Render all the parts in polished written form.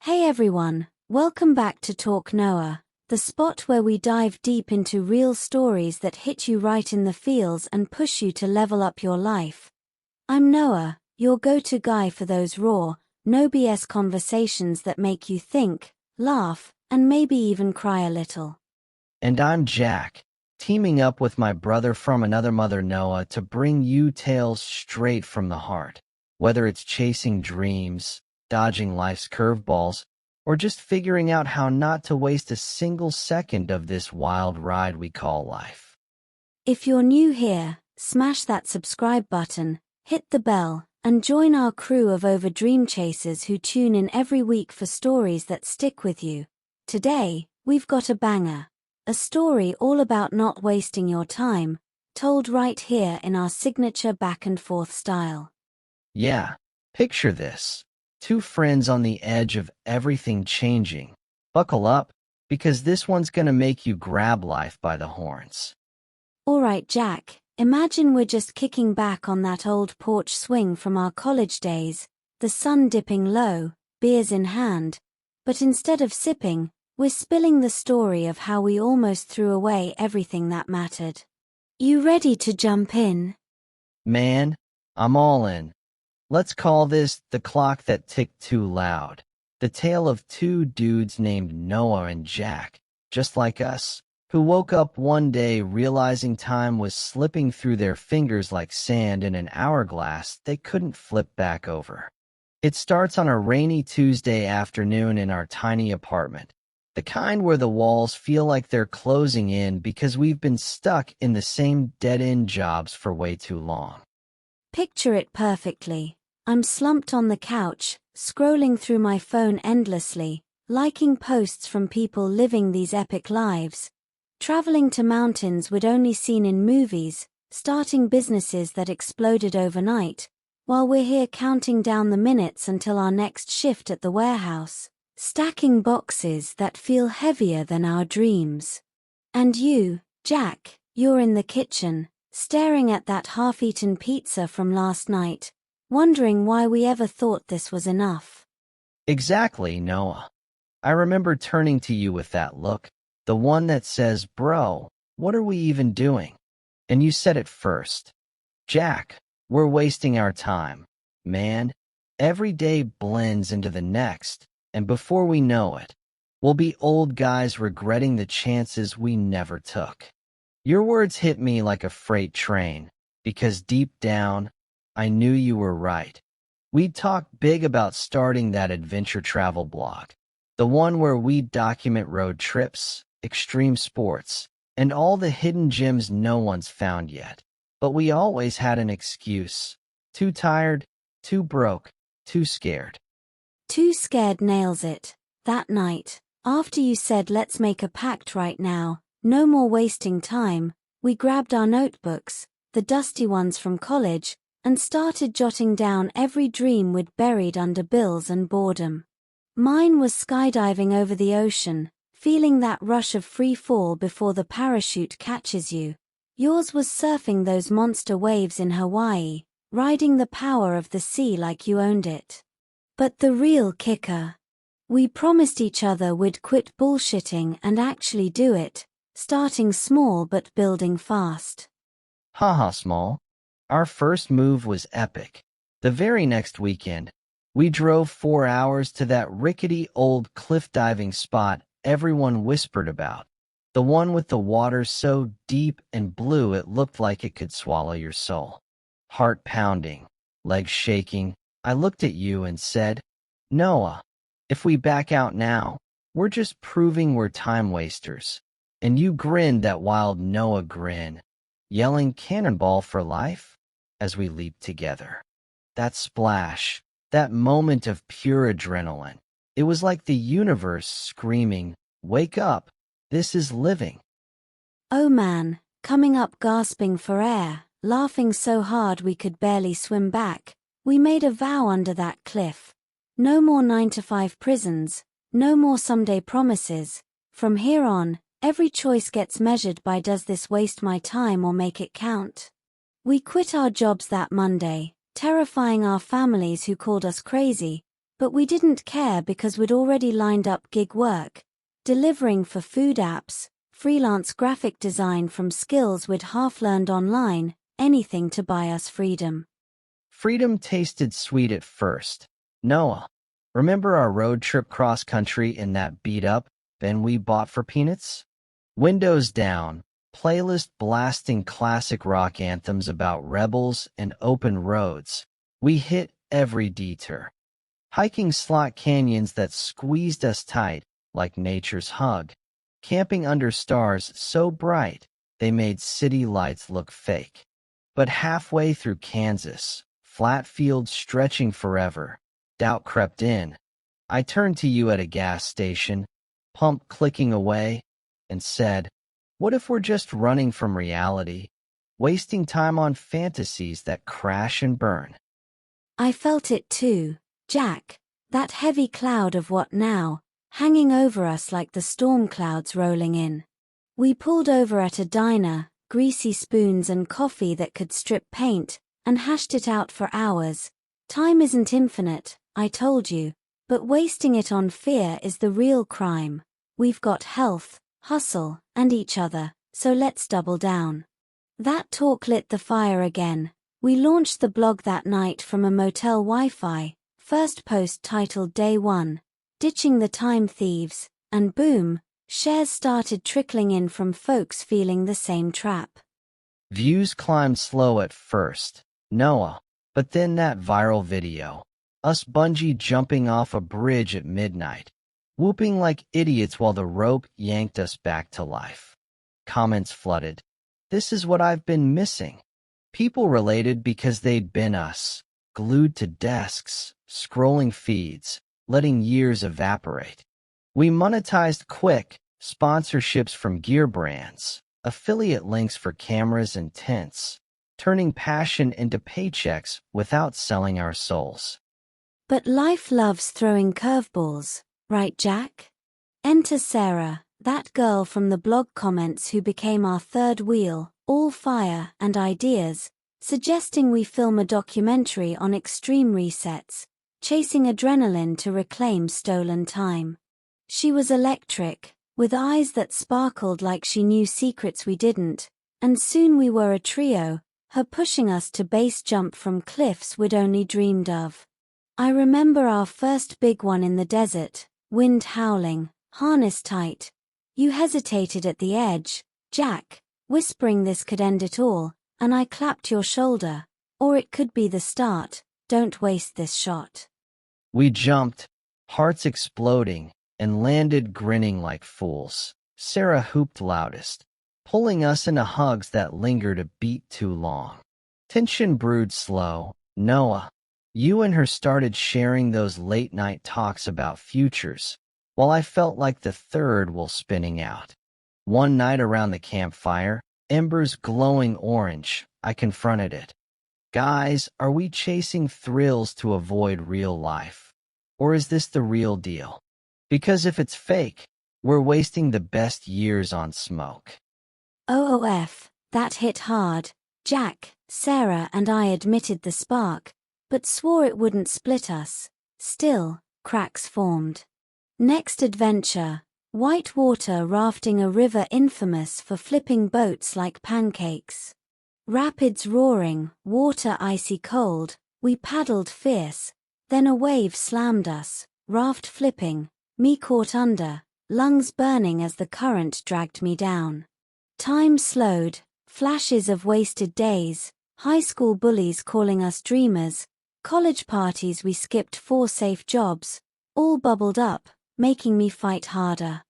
Hey everyone, welcome back to Talk Noah, the spot where we dive deep into real stories that hit you right in the feels and push you to level up your life. I'm Noah, your go-to guy for those raw, no BS conversations that make you think, laugh, and maybe even cry a little. And I'm Jack, teaming up with my brother from another mother Noah to bring you tales straight from the heart. Whether it's chasing dreams, dodging life's curveballs, or just figuring out how not to waste a single second of this wild ride we call life. If you're new here, smash that subscribe button, hit the bell, and join our crew of dream chasers who tune in every week for stories that stick with you. Today, we've got a banger. A story all about not wasting your time, told right here in our signature back and forth style. Yeah, picture this. Two friends on the edge of everything changing. Buckle up, because this one's gonna make you grab life by the horns. Alright Jack, imagine we're just kicking back on that old porch swing from our college days, the sun dipping low, beers in hand, but instead of sipping, we're spilling the story of how we almost threw away everything that mattered. You ready to jump in? Man, I'm all in. Let's call this the clock that ticked too loud. The tale of two dudes named Noah and Jack, just like us, who woke up one day realizing time was slipping through their fingers like sand in an hourglass they couldn't flip back over. It starts on a rainy Tuesday afternoon in our tiny apartment, the kind where the walls feel like they're closing in because we've been stuck in the same dead-end jobs for way too long. Picture it perfectly. I'm slumped on the couch, scrolling through my phone endlessly, liking posts from people living these epic lives, traveling to mountains we'd only seen in movies, starting businesses that exploded overnight, while we're here counting down the minutes until our next shift at the warehouse, stacking boxes that feel heavier than our dreams. And you, Jack, you're in the kitchen, staring at that half-eaten pizza from last night, wondering why we ever thought this was enough. Exactly, Noah. I remember turning to you with that look, the one that says, "Bro, what are we even doing?" And you said it first. "Jack, we're wasting our time. Man, every day blends into the next, and before we know it, we'll be old guys regretting the chances we never took." Your words hit me like a freight train, because deep down, I knew you were right. We'd talked big about starting that adventure travel blog, the one where we'd document road trips, extreme sports, and all the hidden gems no one's found yet. But we always had an excuse. Too tired, too broke, too scared. Too scared nails it. That night, after you said let's make a pact right now, no more wasting time, we grabbed our notebooks, the dusty ones from college, and started jotting down every dream we'd buried under bills and boredom. Mine was skydiving over the ocean, feeling that rush of free fall before the parachute catches you. Yours was surfing those monster waves in Hawaii, riding the power of the sea like you owned it. But the real kicker. We promised each other we'd quit bullshitting and actually do it, starting small but building fast. Haha, small. Our first move was epic. The very next weekend, we drove 4 hours to that rickety old cliff diving spot everyone whispered about. The one with the water so deep and blue it looked like it could swallow your soul. Heart pounding, legs shaking, I looked at you and said, "Noah, if we back out now, we're just proving we're time wasters." And you grinned that wild Noah grin, yelling "Cannonball for life" as we leaped together. That splash, that moment of pure adrenaline, it was like the universe screaming, "Wake up, this is living." Oh man, coming up gasping for air, laughing so hard we could barely swim back, we made a vow under that cliff. No more 9-to-5 prisons, no more someday promises. From here on, every choice gets measured by does this waste my time or make it count. We quit our jobs that Monday, terrifying our families who called us crazy, But we didn't care because we'd already lined up gig work, delivering for food apps, freelance graphic design from skills we'd half learned online, anything to buy us freedom. Freedom tasted sweet at first. Noah, remember our road trip cross-country in that beat-up van we bought for peanuts? Windows down, playlist blasting classic rock anthems about rebels and open roads. We hit every detour. Hiking slot canyons that squeezed us tight like nature's hug. Camping under stars so bright they made city lights look fake. But halfway through Kansas, flat fields stretching forever, doubt crept in. I turned to you at a gas station, pump clicking away, and said, "What if we're just running from reality, wasting time on fantasies that crash and burn?" I felt it too, Jack, that heavy cloud of what now, hanging over us like the storm clouds rolling in. We pulled over at a diner, greasy spoons and coffee that could strip paint, and hashed it out for hours. Time isn't infinite, I told you, but wasting it on fear is the real crime. We've got health, hustle, and each other, so let's double down. That talk lit the fire again. We launched the blog that night from a motel Wi-Fi, first post titled Day 1, Ditching the Time Thieves, and boom, shares started trickling in from folks feeling the same trap. Views climbed slow at first, Noah, but then that viral video, us bungee jumping off a bridge at midnight, whooping like idiots while the rope yanked us back to life. Comments flooded. This is what I've been missing. People related because they'd been us, glued to desks, scrolling feeds, letting years evaporate. We monetized quick, sponsorships from gear brands, affiliate links for cameras and tents, turning passion into paychecks without selling our souls. But life loves throwing curveballs, right, Jack? Enter Sarah, that girl from the blog comments who became our third wheel, all fire and ideas, suggesting we film a documentary on extreme resets, chasing adrenaline to reclaim stolen time. She was electric, with eyes that sparkled like she knew secrets we didn't, and soon we were a trio, her pushing us to base jump from cliffs we'd only dreamed of. I remember our first big one in the desert, wind howling, harness tight. You hesitated at the edge, Jack, whispering this could end it all, and I clapped your shoulder. Or it could be the start, don't waste this shot. We jumped, hearts exploding, and landed grinning like fools. Sarah hooped loudest, pulling us into hugs that lingered a beat too long. Tension brewed slow. Noah, you and her started sharing those late-night talks about futures, while I felt like the third wheel spinning out. One night around the campfire, embers glowing orange, I confronted it. Guys, are we chasing thrills to avoid real life? Or is this the real deal? Because if it's fake, we're wasting the best years on smoke. OOF, that hit hard. Jack, Sarah and I admitted the spark, but swore it wouldn't split us. Still, cracks formed. Next adventure, whitewater rafting a river infamous for flipping boats like pancakes. Rapids roaring, water icy cold, we paddled fierce, then a wave slammed us, raft flipping, me caught under, lungs burning as the current dragged me down. Time slowed, flashes of wasted days, high school bullies calling us dreamers, college parties we skipped for safe jobs, all bubbled up, making me fight harder.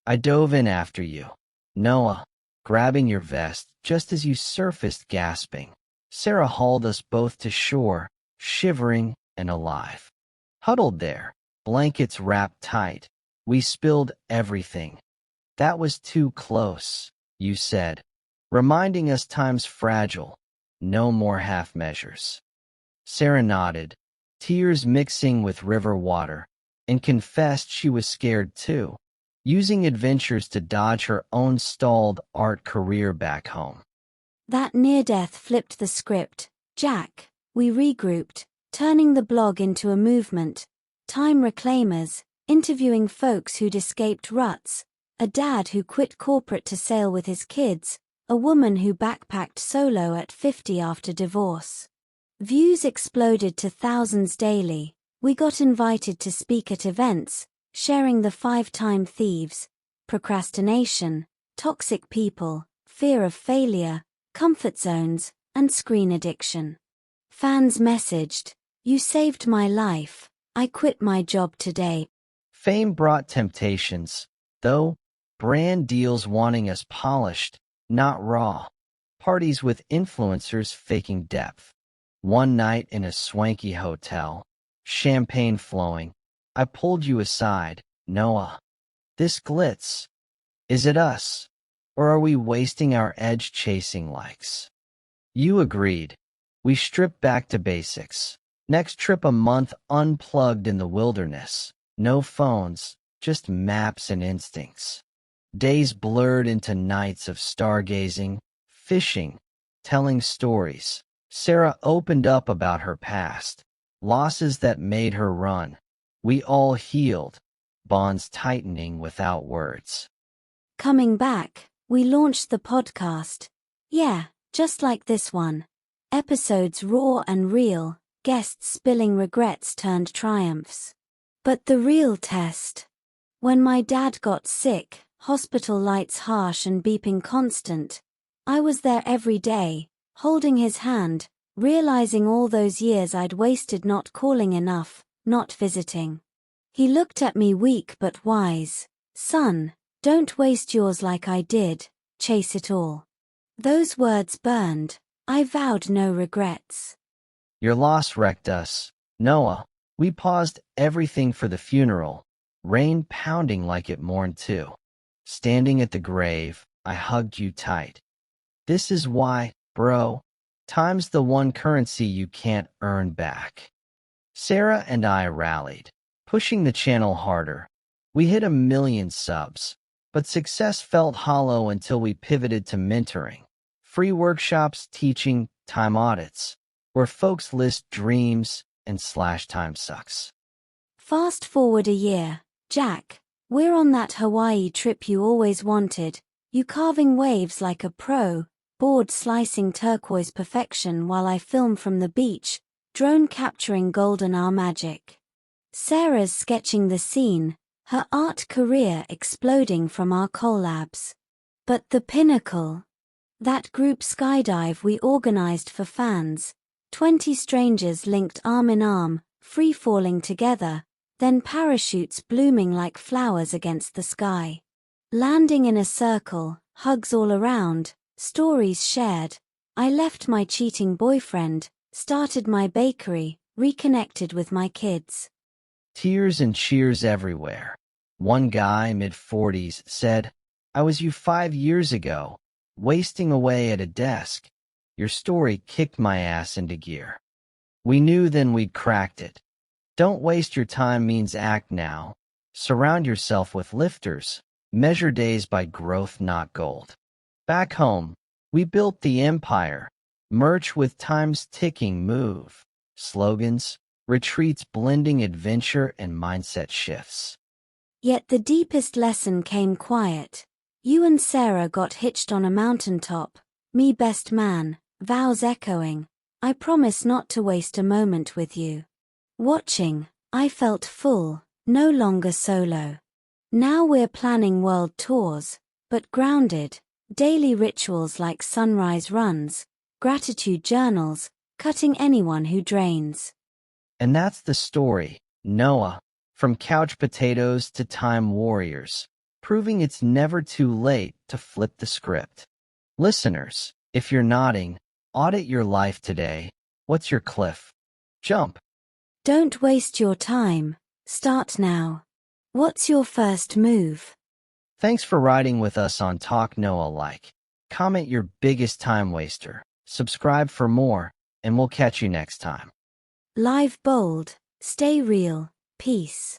I dove in after you, Noah, grabbing your vest just as you surfaced gasping. Sarah hauled us both to shore, shivering and alive. Huddled there, blankets wrapped tight, we spilled everything. That was too close, you said, reminding us time's fragile, no more half measures. Sarah nodded, tears mixing with river water, and confessed she was scared too, using adventures to dodge her own stalled art career back home. That near-death flipped the script, Jack. We regrouped, turning the blog into a movement, time reclaimers, interviewing folks who'd escaped ruts, a dad who quit corporate to sail with his kids, a woman who backpacked solo at 50 after divorce. Views exploded to thousands daily. We got invited to speak at events, sharing the 5-time thieves, procrastination, toxic people, fear of failure, comfort zones, and screen addiction. Fans messaged, "You saved my life. I quit my job today." Fame brought temptations, though, brand deals wanting us polished, not raw. Parties with influencers faking depth. One night in a swanky hotel, champagne flowing. I pulled you aside, Noah. This glitz. Is it us? Or are we wasting our edge chasing likes? You agreed. We stripped back to basics. Next trip a month unplugged in the wilderness. No phones, just maps and instincts. Days blurred into nights of stargazing, fishing, telling stories. Sarah opened up about her past, losses that made her run. We all healed, bonds tightening without words. Coming back, we launched the podcast. Yeah, just like this one. Episodes raw and real, guests spilling regrets turned triumphs. But the real test. When my dad got sick, hospital lights harsh and beeping constant, I was there every day, holding his hand, realizing all those years I'd wasted not calling enough, not visiting. He looked at me weak but wise. "Son, don't waste yours like I did, chase it all." Those words burned. I vowed no regrets. Your loss wrecked us, Noah. We paused everything for the funeral, rain pounding like it mourned too. Standing at the grave, I hugged you tight. This is why, bro, time's the one currency you can't earn back. Sarah and I rallied, pushing the channel harder. We hit 1 million subs, but success felt hollow until we pivoted to mentoring. Free workshops teaching time audits, where folks list dreams and slash time sucks. Fast forward a year, Jack, we're on that Hawaii trip you always wanted, you carving waves like a pro, board slicing turquoise perfection while I film from the beach, drone capturing golden hour magic. Sarah's sketching the scene, her art career exploding from our collabs. But the pinnacle. That group skydive we organized for fans, 20 strangers linked arm in arm, free-falling together, then parachutes blooming like flowers against the sky. Landing in a circle, hugs all around, stories shared. I left my cheating boyfriend, started my bakery, reconnected with my kids. Tears and cheers everywhere. One guy, mid-40s, said, "I was you 5 years ago, wasting away at a desk. Your story kicked my ass into gear." We knew then we'd cracked it. Don't waste your time means act now. Surround yourself with lifters. Measure days by growth, not gold. Back home, we built the empire. Merch with time's ticking move. Slogans, retreats blending adventure and mindset shifts. Yet the deepest lesson came quiet. You and Sarah got hitched on a mountaintop, me best man, vows echoing. I promise not to waste a moment with you. Watching, I felt full, no longer solo. Now we're planning world tours, but grounded, daily rituals like sunrise runs, gratitude journals, cutting anyone who drains. And that's the story, Noah, from couch potatoes to time warriors, proving it's never too late to flip the script. Listeners, if you're nodding, audit your life today. What's your cliff? Jump. Don't waste your time. Start now. What's your first move? Thanks for riding with us on Talk Noah Like. Comment your biggest time waster. Subscribe for more, and we'll catch you next time. Live bold, stay real, peace.